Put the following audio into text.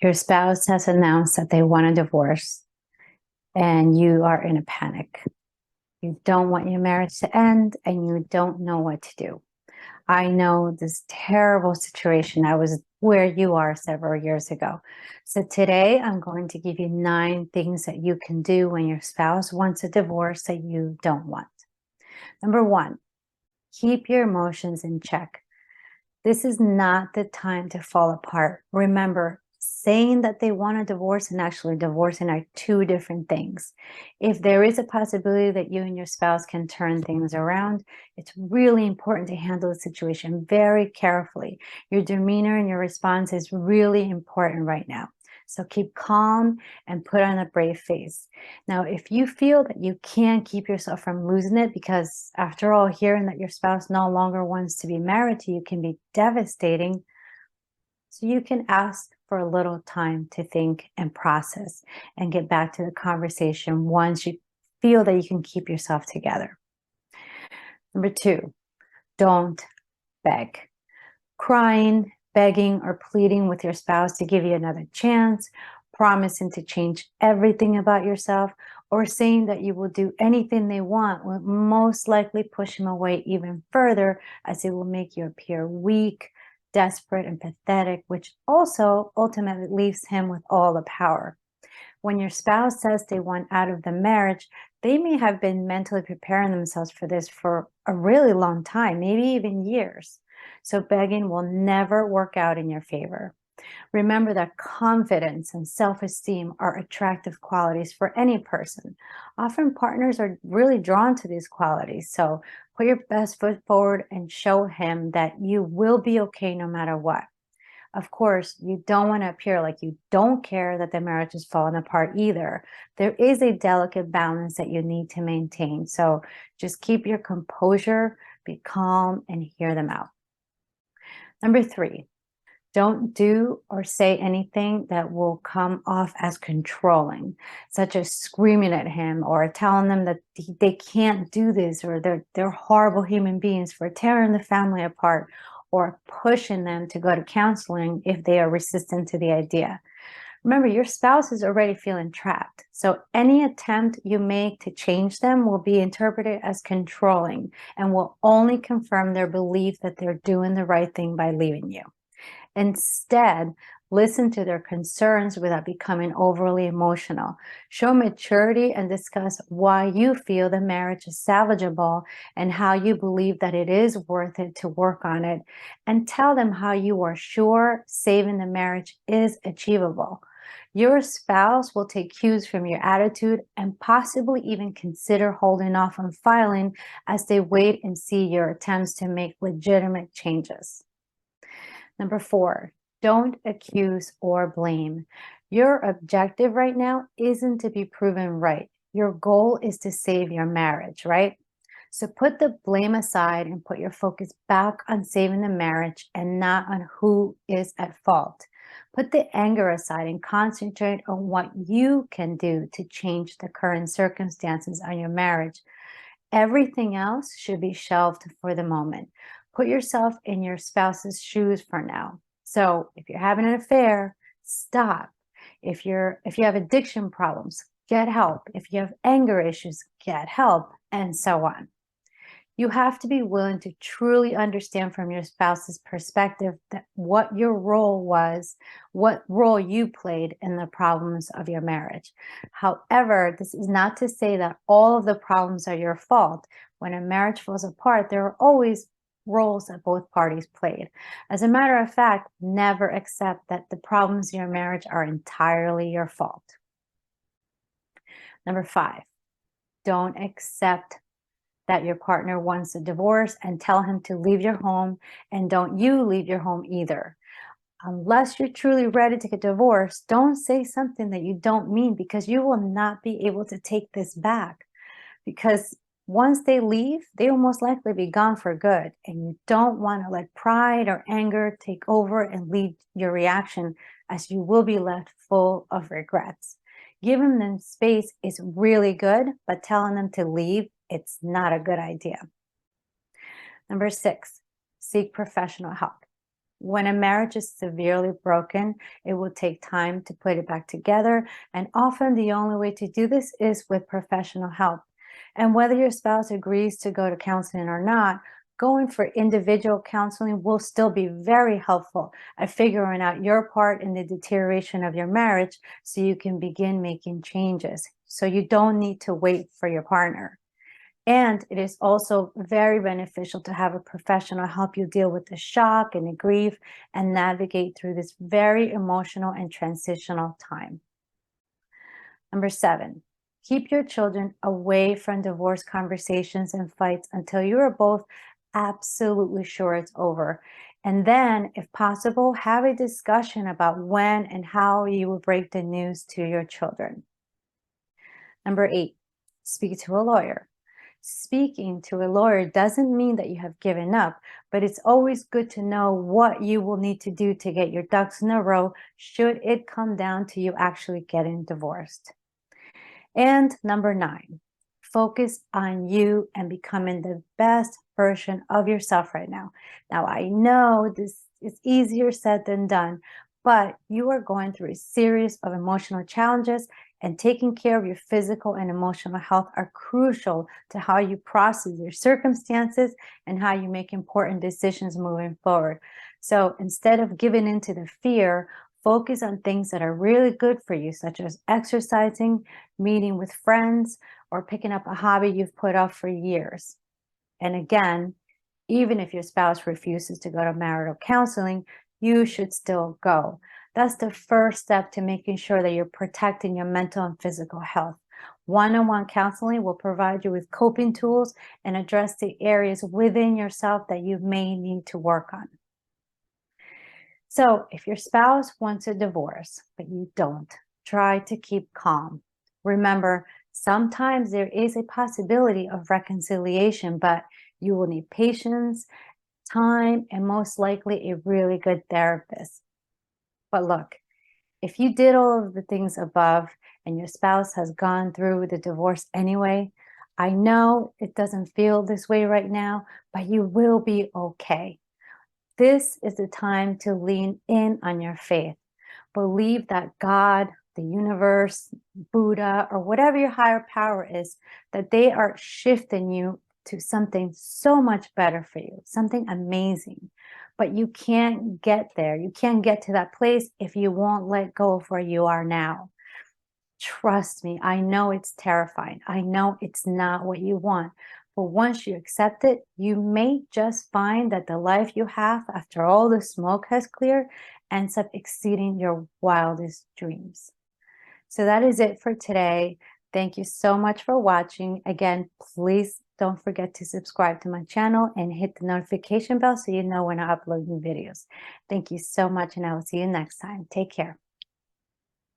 Your spouse has announced that they want a divorce and you are in a panic. You don't want your marriage to end and you don't know what to do. I know this terrible situation. I was where you are several years ago. So today I'm going to give you 9 things that you can do when your spouse wants a divorce that you don't want. Number 1, keep your emotions in check. This is not the time to fall apart. Remember, saying that they want a divorce and actually divorcing are 2 different things. If there is a possibility that you and your spouse can turn things around, it's really important to handle the situation very carefully. Your demeanor and your response is really important right now. So keep calm and put on a brave face. Now, if you feel that you can't keep yourself from losing it, because after all, hearing that your spouse no longer wants to be married to you can be devastating, so you can ask for a little time to think and process and get back to the conversation once you feel that you can keep yourself together. Number 2, don't beg. Crying, begging, or pleading with your spouse to give you another chance, promising to change everything about yourself, or saying that you will do anything they want will most likely push him away even further, as it will make you appear weak, desperate, and pathetic, which also ultimately leaves him with all the power. When your spouse says they want out of the marriage, they may have been mentally preparing themselves for this for a really long time, maybe even years. So begging will never work out in your favor. Remember that confidence and self-esteem are attractive qualities for any person. Often partners are really drawn to these qualities. So put your best foot forward and show him that you will be okay no matter what. Of course, you don't want to appear like you don't care that the marriage is falling apart either. There is a delicate balance that you need to maintain. So just keep your composure, be calm, and hear them out. Number 3, don't do or say anything that will come off as controlling, such as screaming at him or telling them that they can't do this, or they're horrible human beings for tearing the family apart, or pushing them to go to counseling if they are resistant to the idea. Remember, your spouse is already feeling trapped. So any attempt you make to change them will be interpreted as controlling and will only confirm their belief that they're doing the right thing by leaving you. Instead, listen to their concerns without becoming overly emotional. Show maturity and discuss why you feel the marriage is salvageable and how you believe that it is worth it to work on it. And tell them how you are sure saving the marriage is achievable. Your spouse will take cues from your attitude and possibly even consider holding off on filing as they wait and see your attempts to make legitimate changes. Number 4, don't accuse or blame. Your objective right now isn't to be proven right. Your goal is to save your marriage, right? So put the blame aside and put your focus back on saving the marriage and not on who is at fault. Put the anger aside and concentrate on what you can do to change the current circumstances on your marriage. Everything else should be shelved for the moment. Put yourself in your spouse's shoes for now. So if you're having an affair, stop. If you have addiction problems, get help. If you have anger issues, get help, and so on. You have to be willing to truly understand from your spouse's perspective that what your role was, what role you played in the problems of your marriage. However, this is not to say that all of the problems are your fault. When a marriage falls apart, there are always roles that both parties played. As a matter of fact, never accept that the problems in your marriage are entirely your fault. Number 5, don't accept that your partner wants a divorce and tell him to leave your home, and don't you leave your home either. Unless you're truly ready to get divorced, don't say something that you don't mean, because you will not be able to take this back. Because once they leave, they will most likely be gone for good, and you don't want to let pride or anger take over and lead your reaction, as you will be left full of regrets. Giving them space is really good, but telling them to leave, it's not a good idea. Number 6, seek professional help. When a marriage is severely broken, it will take time to put it back together, and often the only way to do this is with professional help. And whether your spouse agrees to go to counseling or not, going for individual counseling will still be very helpful at figuring out your part in the deterioration of your marriage so you can begin making changes. So you don't need to wait for your partner. And it is also very beneficial to have a professional help you deal with the shock and the grief and navigate through this very emotional and transitional time. Number 7, keep your children away from divorce conversations and fights until you are both absolutely sure it's over. And then, if possible, have a discussion about when and how you will break the news to your children. Number 8, speak to a lawyer. Speaking to a lawyer doesn't mean that you have given up, but it's always good to know what you will need to do to get your ducks in a row should it come down to you actually getting divorced. And number 9, focus on you and becoming the best version of yourself right now. Now, I know this is easier said than done, but you are going through a series of emotional challenges, and taking care of your physical and emotional health are crucial to how you process your circumstances and how you make important decisions moving forward. So instead of giving into the fear, focus on things that are really good for you, such as exercising, meeting with friends, or picking up a hobby you've put off for years. And again, even if your spouse refuses to go to marital counseling, you should still go. That's the first step to making sure that you're protecting your mental and physical health. One-on-one counseling will provide you with coping tools and address the areas within yourself that you may need to work on. So if your spouse wants a divorce, but you don't, try to keep calm. Remember, sometimes there is a possibility of reconciliation, but you will need patience, time, and most likely a really good therapist. But look, if you did all of the things above and your spouse has gone through the divorce anyway, I know it doesn't feel this way right now, but you will be okay. This is the time to lean in on your faith. Believe that God, the universe, Buddha, or whatever your higher power is, that they are shifting you to something so much better for you, something amazing. But you can't get there. You can't get to that place if you won't let go of where you are now. Trust me, I know it's terrifying. I know it's not what you want. But once you accept it, you may just find that the life you have after all the smoke has cleared ends up exceeding your wildest dreams. So that is it for today. Thank you so much for watching. Again, please don't forget to subscribe to my channel and hit the notification bell so you know when I upload new videos. Thank you so much, and I will see you next time. Take care.